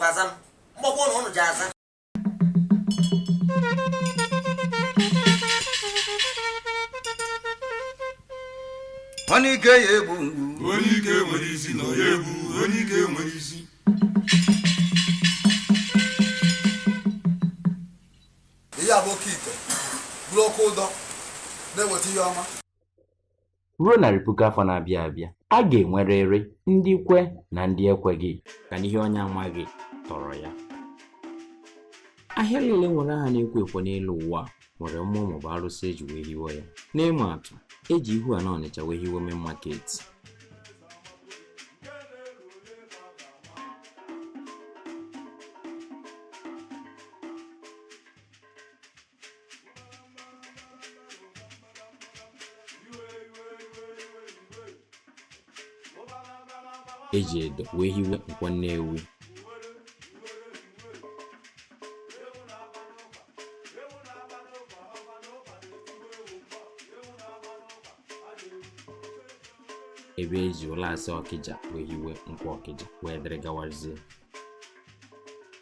kazam. Mbakwa no jaza. Onike yebu. Onike nwere no yebu. Onike nwere isi. Ya bụ Oke-ite. Blọk ụdọ. Na-eweta ihe ọma. Ruo narị puku afọ na-abịa abịa, a ga-enwerịrị ndị kwe na ndị ekweghị ka n'ihe onye amaghị tọrọ ya. Ahịa niile nwere aha na-ekwo ekwo n'elu ụwa nwere mmụọ maọbụ arụsị eji wee hiwe ya. N'ịma atụ, eji ihu a na Ọnịcha wee hiwe main market. Eji edo wee hiwe Nkwọ Nnewi. Ebe eji ụlọasị Ọkịja wee hiwe Nkwọ Ọkịja wee dịrị gawazie.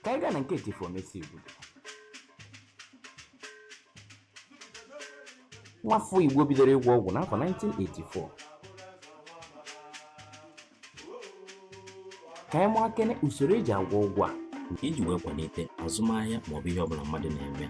Ka anyị gaa na nke Tifo Omesi Igbodo. Nwafọ Igbo bidoro ịgwọ ọgwụ n'afọ 1984. Ka anyị maa kene usoro eji agwọ ọgwụ a nke iji wee kwalite azụmahịa maọbụ ihe ọbụla mmadụ na-eme.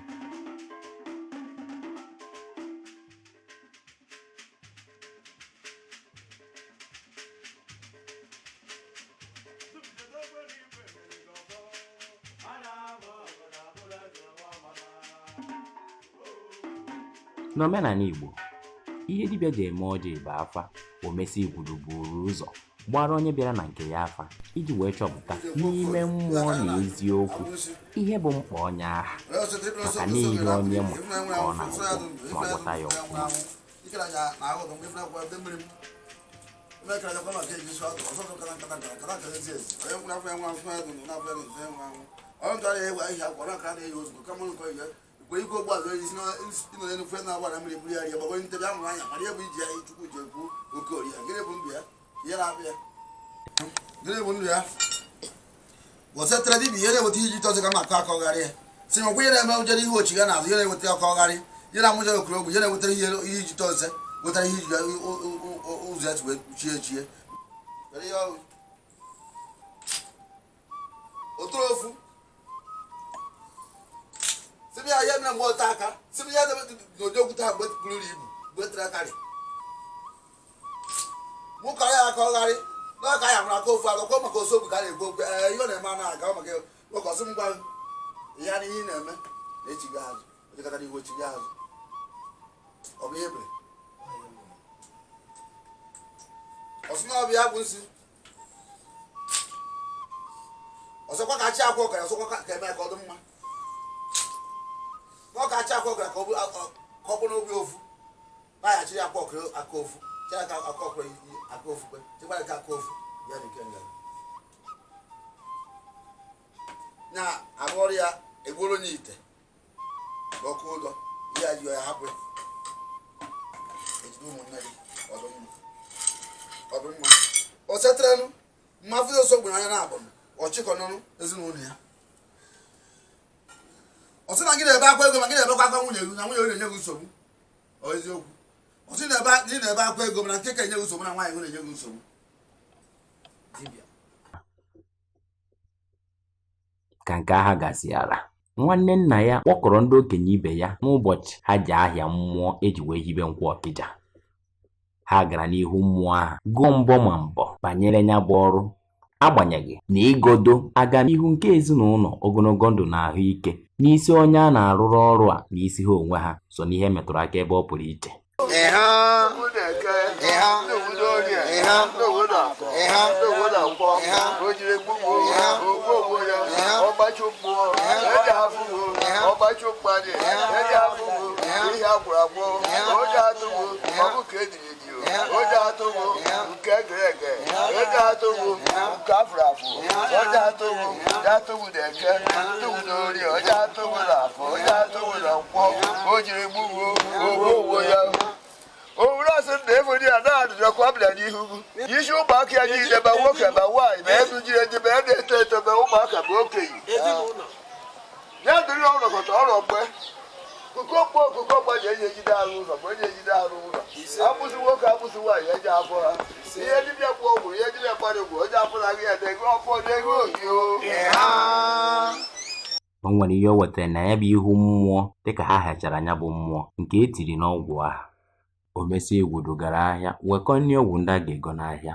N'omenala Igbo, ihe dibịa ji eme ọjị bụ afa. Omesi Igbodo buru ụzọ gbara onye bịara na nke ya afa iji wee chọpụta n'ime mmụọ na eziokwu ihe bụ mkpa onye aha, maka n'ihe onye mụ ka ọ na-agwọ ma gwọta ya ọfụma. Wose tradi bi yere woti hiji toze kama ka akọgharị. Si mo kwere ma ujere ihe ochi ga na azụ yere woti akọgharị. Yere amụje okrogu yere wotara ihe hiji toze, wotara hiji ụzọ etu wee chie. Bere yo. Otrofu. Sibi ya yemna mota aka. Sibi ya dojo kuta gbe kuluri ibu, gbe trakari. Mu ka ya akọgharị. No ka ya mra ko fu agọ ko maka osobu ka na-egbo ihe na-eme na aga maka ụkọsị mgba ya ni ihe na-eme na-echiga azụ ojekọta n'ihu ochiga azụ ọ bụ ebe ọsụ na ọbịa bụ nsi ọsọkwa ka achị akwa ọkara ọsọkwa ka eme ka ọ dị mma n'ọka achị akwa ọkara ka ọ bụ n'obi ofu na-ayachiri akwa ọkara aka ofu chara ka akwa ọkara aka ofu kwe chekwa ka aka ofu ya dị kenga na abụrụ ya egboro n'ite ọkụ ụdọ ya ji ya hapụ ejide ụmụnne gị ọdụmma o setrenu mmafu oso gburu anya na-abụ ọchịkọ n'ọnụ ezinụlọ ya ọ sị na gị na-ebe akwa ego ma gị na-ebekwa akwa nwunye gị na nwunye gị na-enye gị nsogbu ọ eziokwu ọ sị na-ebe akwa ego mana nke ka enye gị nsogbu na nwaanyị gị na-enye gị nsogbu. Ka nke agha gasịara, nwanne nna ya kpọkọrọ ndị okenye ibe ya n'ụbọchị ha ji ahịa mmụọ eji wee hibe Nkwọ Ọkịja. Ha gara n'ihu mmụọ ahụ gụọ mbọ ma mbọ banyere ya bụ ọrụ, agbanyeghị na igodo aga n'ihu nke ezinụlọ ogologo ndụ na ahụike n'isi onye a na-arụrụ ọrụ a n'isi ha onwe ha so n'ihe metụrụ aka ebe ọ pụrụ iche. You should back your knees about walking about why, man. You did the bed, ụmụaka bụ okenye ya dịrị ọrụ kọta ọrụ mgbe okoko gbaji eji ejide arụ ụzọ bụ eji ejide arụ ụlọ agbụsị nwoke agbụsị nwaanyị eji afọ ha ihe dibịa gbuo ọgwụrụ ihe dibịa gbara ogwu onye afọnaghị ya ego ọfọ n'ego ohio o nwere ihe o wetara na ya bụ ihu mmụọ dịka ha hachara anya bụ mmụọ nke e tiri n'ọgwụ ahụ. O mesịa egwodo gara ahịa wekọ nri ọgwụ ndị a ga-ego n'ahịa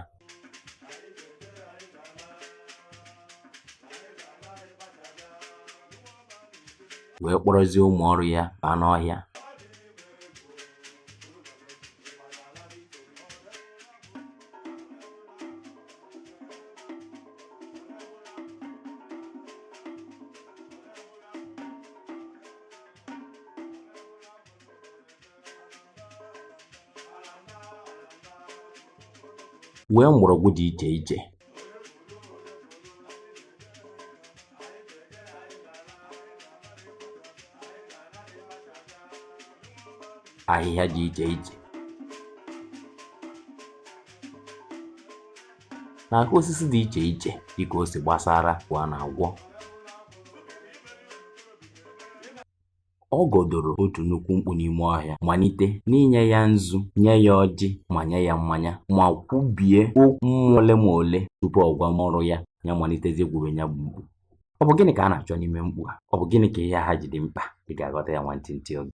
wee kpọrọzie ụmụ ọrụ ya baa n'ọhịa. wee mgbọrọgwụ dị iche iche ahịhịa dị iche iche na aka osisi dị iche iche dịka o si gbasara ka a na-agwọ. Ọ gọdoro otu nnukwu mkpu n'ime ọhịa malite n'inye ya nzu, nye ya ọjị ma nye ya mmanya ma kwubie okwu ole ma ole tupu ọ gwa ọrụ ya ya malitezie gwube ya mkpu. Ọ bụ gịnị ka a na-achọ n'ime mkpu a? Ọ bụ gịnị ka ihe ha ji dị mkpa? Ị ga-aghọta ya nwantịntị oge.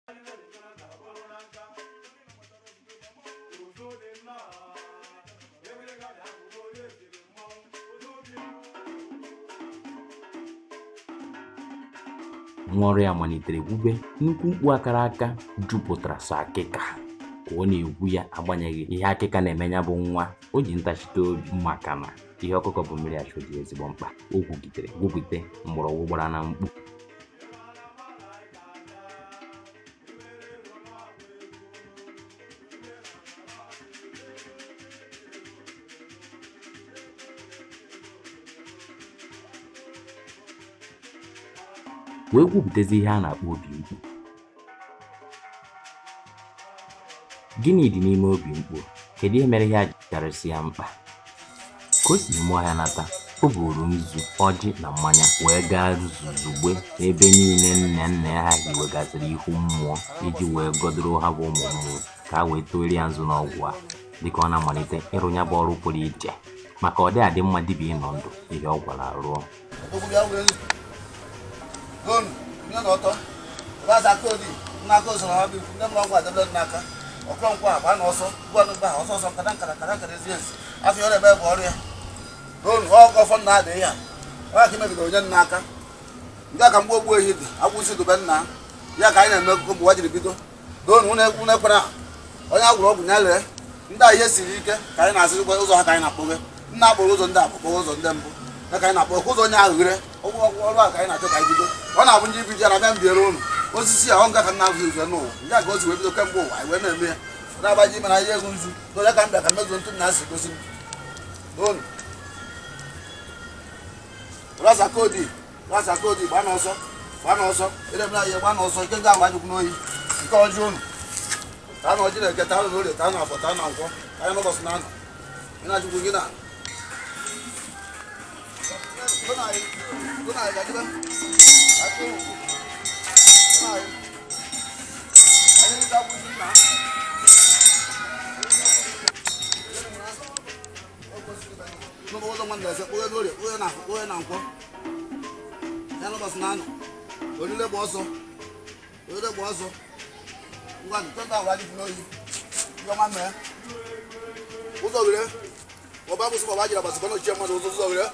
Nwa ọrụ ya malitere gwube nnukwu mkpu akara aka jupụtara sọ akịka ka ọ na-egwu ya. Agbanyeghị ihe akịka na-eme ya bụ nwa, o ji ntachite obi maka na ihe ọkụkọ bụ mmiri achọ dị ezigbo mkpa. O gwugidere gwupụte mgbọrọgwụ gbara na mkpu. wee kwupụtazi ihe a na-akpọ obi mkpu. Gịnị dị n'ime obi mkpu? Kedu ihe mere ihe a jikarịsị ya mkpa? Ka o si mụọ ya nata, o buru nzu, ọjị na mmanya wee gaa zuzugbe n'ebe niile nne nna ha hiwegasịrị ihu mmụọ iji wee gọdoro ha bụ ụmụ mmụọ ka ha wee torie ya nzu n'ọgwụ a dịka ọ na-amalite ịrụ ya bụ ọrụ pụrụ iche maka ọ dị adị mma dibịa ịnọ ndụ ihe ọ gwara rụọ. Nga ka mgbe ogbu ehi dị akwụsị dobe nna ya ka anyị na-eme ụmụ jiri bido doonu unu ekwere onye agwụrụ ọgwụ ya lee ndị a ihe siri ike ka anyị na-asị ụzọ ha ka anyị na-akpọghe nna akpọrọ ụzọ ndị akpọkpọ ụzọ ndị mbụ ya ka anyị na-akpọ ụzọ onye ahụ ghere ọrụ a ka anyị na-achọ ka anyị bido. Ọ na-abụ ndị ibido ya na bịa mbiere ụnụ osisi a ọ nga ka nna ahụzi uze n'ụwa nga ka o si wee bido kemgbe ụwa anyị wee na-eme ya na-agbaji ime na ihe ego nzu onye ka m bịa ka mezuo ntụ na asị gosi m doonu rasa kodi gbaa n'ọsọ edebere ihe gbaa n'ọsọ ike nga agba jikwu n'oyi nke ọjị ụnụ taa na ọjị na-eke taa na orie taa na afọ taa na nkwọ anya n'ụbọchị na anọ ị na-ajikwu gị na onye na nkwọ ya n'ụbọchị na anọ olile gba ọsọ ngwa ntụta ahụ adịghị n'oyi ọma mee ụzọ were ọba kwụsị ọba jiri agbasịkọ n'ochie mmadụ ụzọ were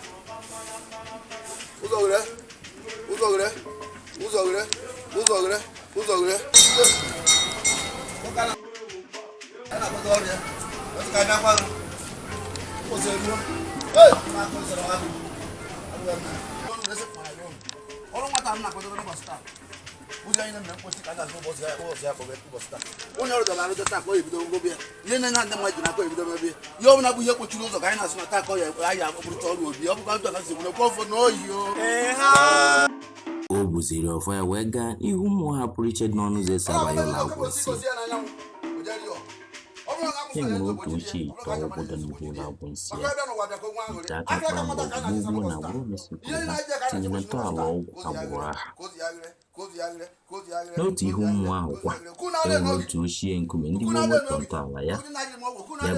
ọrụ nwata m na-akwadebe n'ụbọchị taa ụzọ anyị na-eme mkpochi ka a ga-azụ ụbọchị ya kpọbe ụbọchị taa onye ọrụ dọla arụjọ taa ka ọ ebido ngobi ya ihe na-enye ndị mmadụ ji na-akọ ebido mebe ihe ọ bụla bụ ihe kpochiri ụzọ ka anyị na-asụ na taa ka ọ ya akpọpụrụcha ọrụ obi ọ bụkwa ndụ akasị nwere kwa ọfọ n'oyi o gbuziri ọfọ ya wee gaa ihu mmụọ ha pụrụ iche n'ọnụ ụzọ esi abanye ụlọ akwụkwọ si E nwere otu ochie ite ọgwụ dị n'ihu ụlọ agwụ nsị ya. Ite aka kpara mgbọrọgwụ gboo na agbụrụ mesikuru ha tinye na ntọala ọgwụ agbụrụ aha. N'otu ihu mmụọ ahụ kwa, e nwere otu ochie nkume ndị gboo wepụ ntọala ya. Ya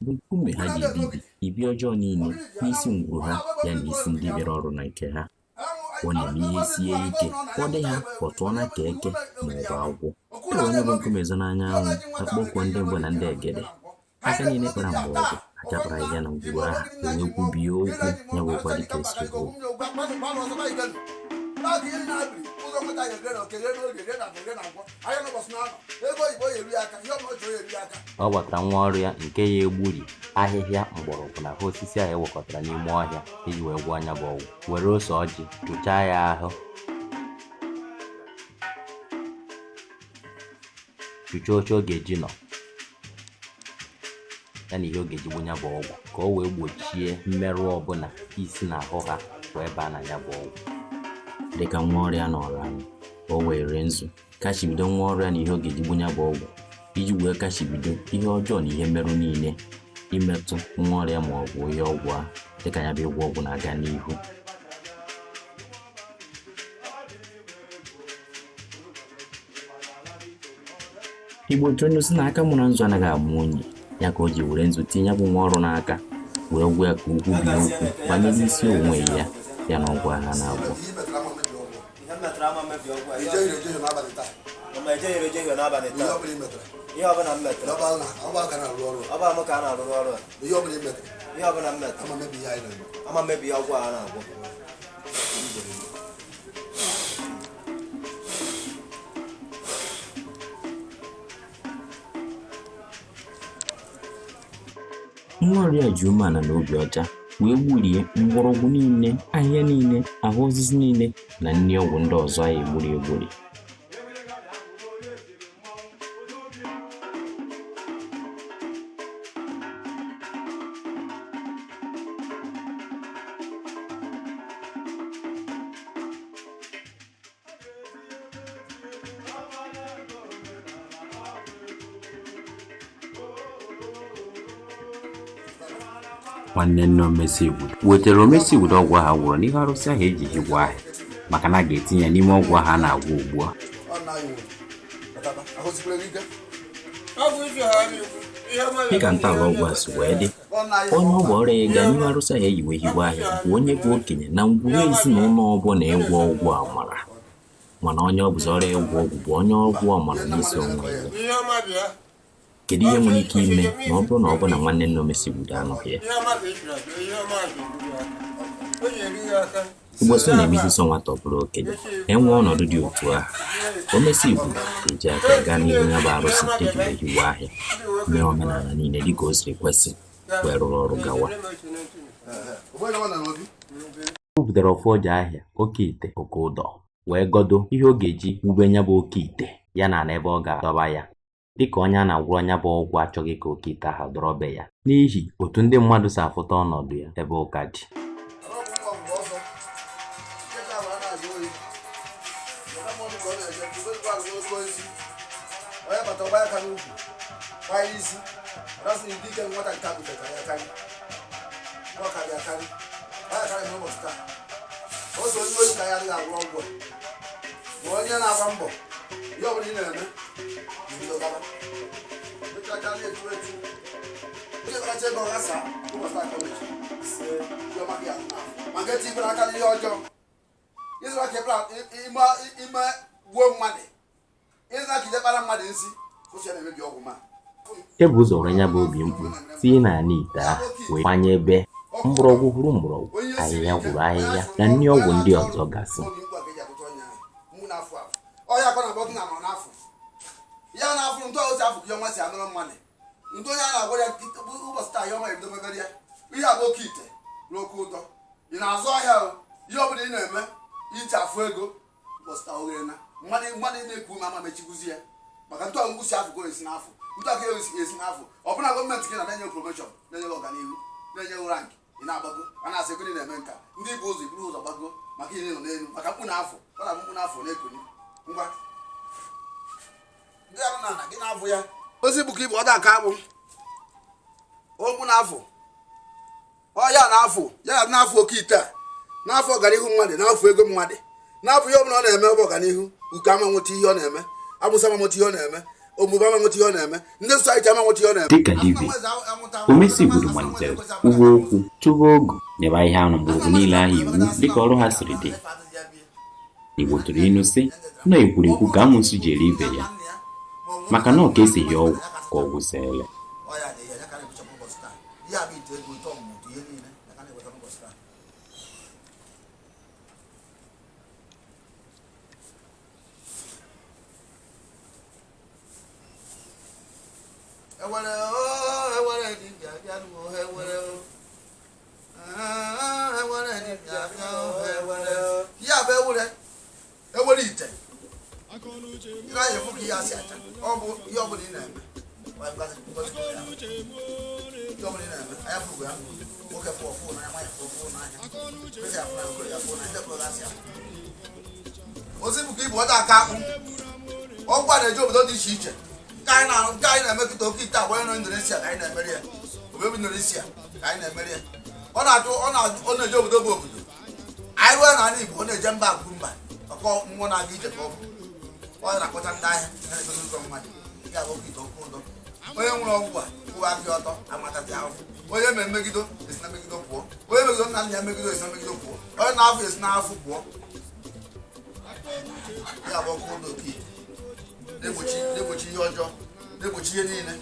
bụ nkume ha ga-ebibi ibi ọjọọ niile n'isi ngwuru ha ya na isi ndị bịara ọrụ na nke ha. Ọ na-eme ihe sie ike ọ dị ha pọtụọ na ka eke ma ọ bụ agwọ. E onye bụ nkume zo n'anya anwụ akpọkwuo ndị mbụ na ndị egede. Aka niile kpara mgbọrọgwụ achapụra ya na ngwuru aha wee kwubie okwu ya wekwa dịka esi bụ. Ọ gbatara nwa ọrụ ya nke ya egburi ahịhịa mgbọrọgwụ na osisi ahụ ewekọtara n'ime ọhịa iji wee gwọọ anya bụ ọgwụ. Were ose ọjị tụchaa ya ahụ, tụchaa oche ọ ga-eji nọ ya na ihe ọ ga-eji gbunya bụ ọgwụ ka o wee gbochie mmerụ ọbụla isi na ahụ ha wee baa na ya bụ ọgwụ. Dịka nwa ọrịa nọrọ anyị, o were nzu kachibido nwa ọrịa na ihe ọ ga-eji gbunya bụ ọgwụ iji wee kachibido ihe ọjọọ na ihe mmerụ niile imetụ nwa ọrịa ma ọ bụ ihe ọgwụ ahụ dịka ya bụ ịgwọ ọgwụ na-aga n'ihu. Igbo ntụnụ si na aka mụ na nzu anaghị amụ onye, ya ka o ji were nzu tinye bụ nwa ọrụ n'aka wee gwa ya ka ukwu bi okwu banyere isi onwe ya na ọgwụ agha na-agwọ. Nwa ọrịa ji umeala na obi ọcha wee gburie mgbọrọgwụ niile, ahịhịa niile, ahụ osisi niile na nri ọgwụ ndị ọzọ anyị egburi. Nwanne nne Omesiigbo wetara Omesiigbo ọgwụ ha gwụrụ n'ihe arụsị ahụ ejighị gwa ahụ maka na a ga-etinye ya n'ime ọgwụ ha na-agwọ ugbu a. Dịka ntọala ọgwụ a si wee dị, onye ọgwụ ọrịa ya gaa n'ihe arụsị ahụ eyiwe higwe ahịa bụ onye bụ okenye na ngwuru ezinụlọ ọbụla ịgwọ ọgwụ amara, mana onye ọ bụzi ọrịa ịgwọ ọgwụ bụ onye ọgwụ amara n'isi onwe ya. Kedu ihe nwere ike ime ma ọ bụrụ na ọ bụ na nwanne nne Omesiigbo anọghị ya? Igbo so na-emezi so nwata ọ bụrụ okenye enwe ọnọdụ dị otu ahụ, Omesiigbo ga-eji aka gaa n'ihu ya bụ arụsị eji wee hiwe ahịa mee omenala niile dịka o siri kwesị wee rụrụ ọrụ gawa. O butere ọfọ ọja ahịa Oke-ite oke ụdọ wee godo ihe ọ ga-eji wube nya bụ Oke-ite ya na ebe ọ ga-adọba ya, dịka onye a na-agwụrụ anya bụ ọgwụ achọghị ka Oke-ite ahụ dọrọbe ya n'ihi otu ndị mmadụ si afụta ọnọdụ ya ebe ụka dị. Onye na-agba mbọ ihe ọbụla ị na-eme maka eti ibere aka n'ihe ọjọọ ịzụ aka ime gbuo mmadụ, ịzụ aka ije kpara mmadụ nsị ụsọ na-emebi ọgwụ ma E bụ ụzọ were nya bụ obi mkpu tinye n'ala ite ahụ wee kwanye ebe mgbọrọgwụ hụrụ mgbọrọgwụ, ahịhịa hụrụ ahịhịa na nri ọgwụ ndị ọzọ gasị. ọya akọ na bọtụ na nọ n'afọ ya na-afụ ntụ ozi afọ ka ọnwa si anụrụ mmadụ ntụ onye a na-agwọ ya ụbọchị taa ya ọnwa ebido mebere ya ihe abụ Oke-ite n'oke ụtọ. Ị na-azụ ahịa ihe ọbụla ị na-eme iji afụ ego ụbọchị taa oghere na mmadụ na-ekwu ume ama mechiguzi ya maka ntụ ọgwụgwụ si afọ esi n'afọ ntụ aka esi n'afọ ọbụna gọọmenti gị na-enye promoshọn, na-enye ọganihu, na-enye rank, ị na-agbago a na-asị ego na-eme nka ndị bụ ụzọ iburu ụzọ gbago maka ihe nọ n'elu maka mkpu n'afọ ọ na mkpu n'afọ na-ekoni ngwa ndị arụ na gị na-abụ ya ozi bụ ka ibu ọda aka akpụ ogbu n'afọ ọya n'afọ ya n'afọ Oke-ite n'afọ ọganihu mmadụ n'afọ ego mmadụ n'afọ ihe ọbụla ọ na-eme bụ ọganihu uke ama nweta ihe ọ na-eme abụsa ama nweta ihe ọ na-eme omume ama nweta ihe ọ na-eme ndị sosaiti ama nweta ihe ọ na-eme. Dịka dibịa omesibodo malitere kwuwe okwu tụba ogu nyebe ihe ahụ mgbọrọgwụ niile ahụ iwu dịka ọrụ ha siri dị. Igbo tụrụ ilu sị na ekwurekwu ka amụsụ ji eri ibe ya maka na ọ ka esighị ọgwụ ka ọgwụ seele. Ewere-ite ire anyị fụ ka ihe asị acha ọ bụ ihe ọbụla ị na-eme anya fụrụ ya nwoke fụ ọfụ n'anya nwanyị fụ ọfụ n'anya ezi afụ na nkụrụ ya fụ na ndị kpụrụ asị afụ ozi bụ ka ịbụ ọda aka akpụ ọgwụ a na-eji obodo dị iche iche nke anyị na-emekịta Oke-ite agbanye na Indonesia ka anyị na-emeri ya obodo Indonesia ka anyị na-emeri ya ọ na-eji obodo bụ obodo anyị ruo n'ala Igbo ọ na-eje mba agwụ mba ọkọ mmụọ na-aga ije ka ọ bụ ọ na-akpọta ndị ahịa na-egozi ụzọ mmadụ ya bụ Oke-ite okwu ụdọ onye nwere ọgwụ a kwụwa aka ọtọ amatazi ahụhụ onye ma emegido esi na megido pụọ onye megido nna nna ya megido esi na megido pụọ onye na-afụ esi n'afụ pụọ ya bụ ọkụ ụdọ Oke-ite na-egbochi ihe ọjọọ na-egbochi ihe niile.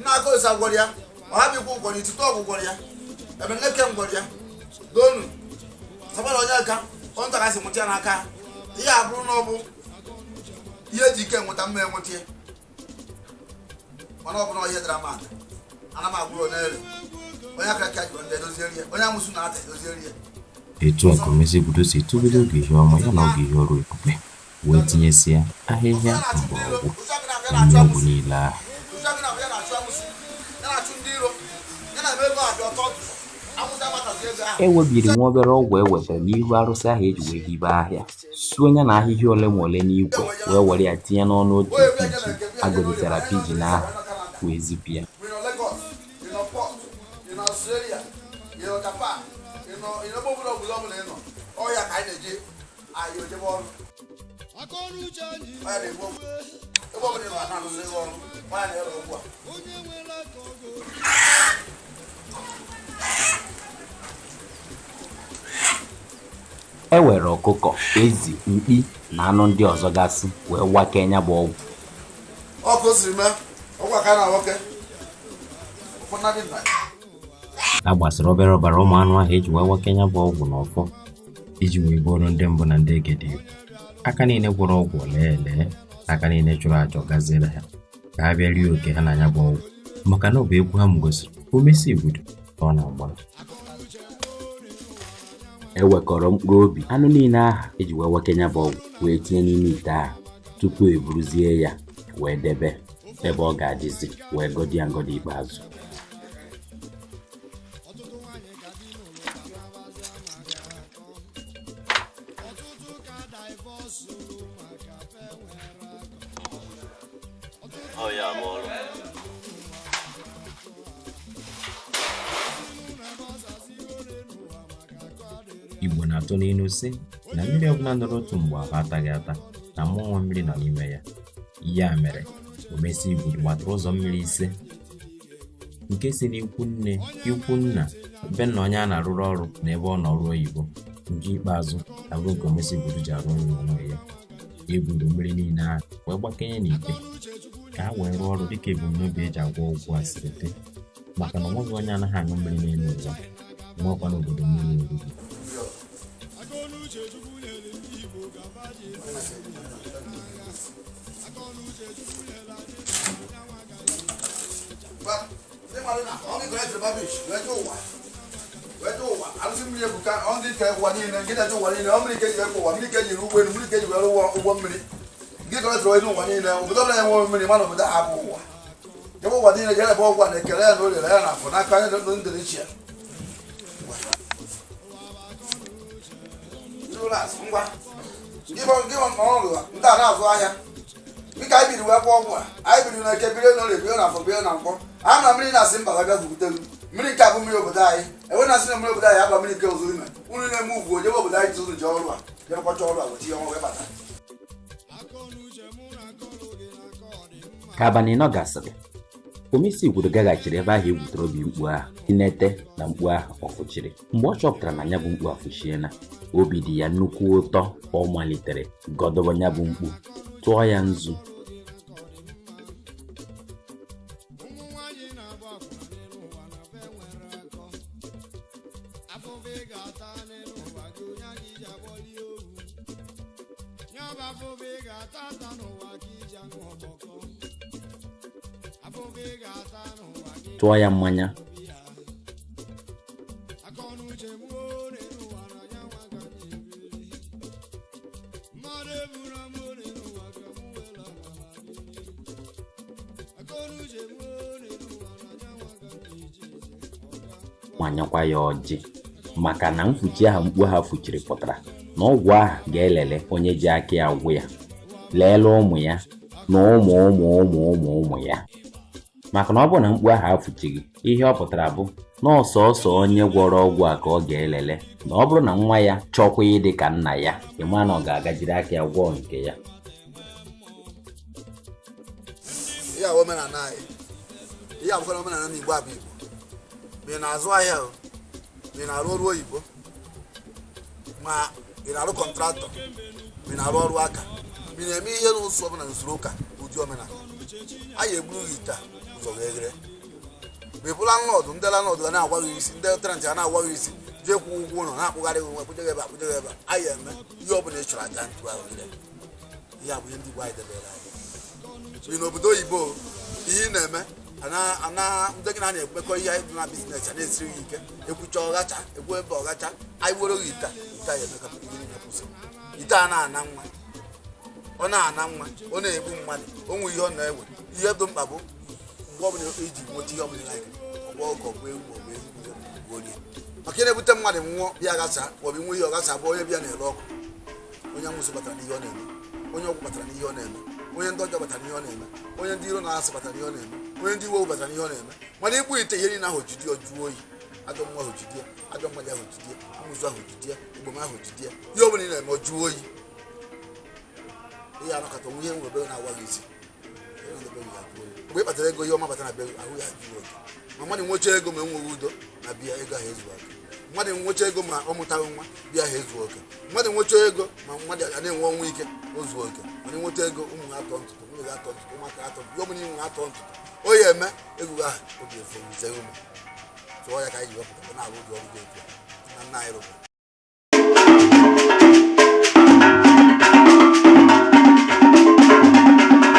Nna Akosa gwara ya ọhabikwu gwara itite ọgwụ gwara ya ebe nneke m gwara ya donu sabara onye aka ọ ntakasị nwụta ya n'aka ihe abụrụ na ọ bụ ihe ji ike nweta mma enweta ya mana ọ bụrụ ihe dara mmadụ ana m agwụrụ n'elu onye aka ka jụrụ ndị edozieri ya onye amụsụ na-ata edozieri ya. Etu a ka omesibodo si tụbido oge ihe ọma ya na oge ihe ọrụ ebube wee tinyesịa ahịhịa mgbọrọgwụ onye ọgwụ niile ahụ. Ewebiri nwa obere ọgwụ ewetara n'ihu arụsị ahụ eji wee hibe ahịa suo ya na ahịhịa ole ma ole n'igwe wee were ya tinye n'ọnụ otu piji agọzitara pijin ahụ wee zipụ ya. E were ọkụkọ, ezi, mkpi na anụ ndị ọzọ gasị wee wakee ya bụ ọgwụ. A gbasara obere ọbara ụmụ anụ ahụ eji wee wakee ya bụ ọgwụ n'ọfọ iji wee bụrụ ndị mbụ na ndị egede Igbo. Aka niile gwọrọ ọgwụ lee aka niile chụrụ aja gaziere ha ka ha bịa rie oke ha na ya bụ ọgwụ maka na ọ bụ egwu ha mgosiri omesibodo ọ na-agbara. Ewekọrọ mkpụrụ obi anụ niile ahụ eji wee wakee ya bụ ọgwụ wee tinye n'ime ite ahụ tupu eburuzie ya wee debe ebe ọ ga-adịzi wee gọdị ya ngọdị ikpeazụ. Igbo na-atụ n'ilu sị na mmiri ọbụla nọrọ otu mgbe ahụ ataghị ata na mmụọ mmiri nọ n'ime ya. Ya mere omesibodo gbatara ụzọ mmiri ise nke si n'ikwu nne ikwu nna be nna onye a na-arụrụ ọrụ na ebe ọ nọ ọrụ oyibo nke ikpeazụ abụrụ nke omesibodo ji arụ ọrụ n'onwe ya. Eburu mmiri niile ahụ wee gbakenye n'ite ka ha wee rụọ ọrụ dịka ebumnobi eji agwọ ọgwụ a siri dị maka na onweghị onye anaghị aṅụ mmiri n'elu ụzọ nwekwa n'obodo mmiri oriri. ndị a na-azụ ahịa dịka anyị biri wee kwa ọgwụ a anyị biri na eke biri n'ụlọ ebiro na afọ biro na mkpọ a na mmiri na-asị mba ga bịa zụbute mmiri nke abụ mmiri obodo anyị enwe na asị na mmiri obodo anyị agba mmiri nke ozu ime unu na-eme ugwu ojebe obodo anyị tụrụ ji ọrụ a jebekọcha ọrụ a wechi ọnwa wee bata. Ka abalị nọ gasịrị, Omisi Igbodo gaghachiri ebe ahụ egwutere obi mkpu ahụ tinete na mkpu ahụ ọ fụchiri. Mgbe ọ chọpụtara na ya bụ mkpu afụchiena, obi dị ya nnukwu ụtọ. Ọ malitere gọdọba ya bụ mkpu, tụọ ya nzu. Tụọ ya mmanya. Manyakwa ya ọjị maka na mfuchi ahụ mkpu ha fuchiri pụtara na ọgwụ ahụ ga-elele onye ji aka ya gwụ ya, leele ụmụ ya na ụmụ ya. Maka na ọ bụ na mkpu ahụ afụchighị, ihe ọ pụtara bụ na ọsọsọ onye gwọrọ ọgwụ a ka ọ ga-elele, na ọ bụrụ na nwa ya chọkwa ịdị ka nna ya, ịma na ọ ga-agajiri aka ya gwọọ nke ya. Ihe a omenala anyị, ihe abụkwa omenala n'Igbo abụ Igbo. Ị na-azụ ahịa o, ị na-arụ ọrụ oyibo, ma ị na-arụ kọntraktọ, ị na-arụ ọrụ aka, ị na-eme ihe n'ụzọ ọbụla n'usoro ụka ụdị omenala. Anyị egburu gị taa ụzọ wee ghere. Mepụla nlọdụ, ndị lanọdụ ga na-agwaghị isi, ndị tenantị ga na-agwaghị isi, jee kwụ ụgwọ ụlọ na-akpụgharị onwe akpụjego ebe akpụjego ebe. Anyị eme ihe ọbụla ị chọrọ aja ntụ ahụ ghere. Ihe a bụ ihe ndị Igbo anyị debere anyị. Ị n'obodo oyibo ihe ị na-eme ndị gị na-ekpekọ ihe anyị dị na biznes a na-esiri gị ike, ekwucha ọgacha ekwu ebe ọgacha anyị were gị ite a ya emeka ihe niile kwụsị. Ite a na-ana nwa, ọ na-ana nwa, ọ na-egbu mmadụ, onwe ihe ọ na-ewe. Ihe dị mkpa bụ mgbe ọbụla iji nweta ihe ọbụla like ọgbọ ọgọ bụ ewu ọgụ ewu olie. Maka ihe na-ebute mmadụ nwụọ bịa gasa maọbụ nwe ihe ọgasa bụ onye bịa na-ere ọkụ, onye nwụsị batara n'ihe ọ na-eme, onye ọgwụ batara n'ihe ọ na-eme, onye ndị ọjọọ batara n'ihe ọ na-eme, onye ndị iro na-asị batara n'ihe ọ na-eme, onye ndị iwe batara n'ihe ọ na-eme. Mana ikpu ite ihe niile ahụ jidi ọjụọ oyi, ajọ nwa ahụ jidie, ajọ mmadụ ahụ jidie, amụzụ ahụ jidie, igbom ahụ jidie, ihe ọbụla ị na-eme ọjụọ oyi. Ihe anọkọta onwe ihe nwere na-awa gị isi. Mgbe ị kpatara ego ihe ọma batara na be ahụ ya jụrụ oke. Ma mmadụ nwecha ego ma enweghị udo na biya ego ahụ ezu oke. Mmadụ nwecha ego ma ọ mụtaghị nwa biya ahụ ezu oke. Mmadụ nwecha ego ma mmadụ a na-enwe ọnwụ ike ozu oke. Mana nweta ego ụmụ ha atọ ntụtụ, nwunye ga atọ ntụtụ, ụmụaka atọ ntụtụ, ihe ọbụla inwe atọ ntụtụ. O ya eme ego ahụ obi efu nze ume. Tụọ ya ka anyị ji wepụta na-arụ ụdị ọrụ dị otu a na nna anyị rụbụrụ.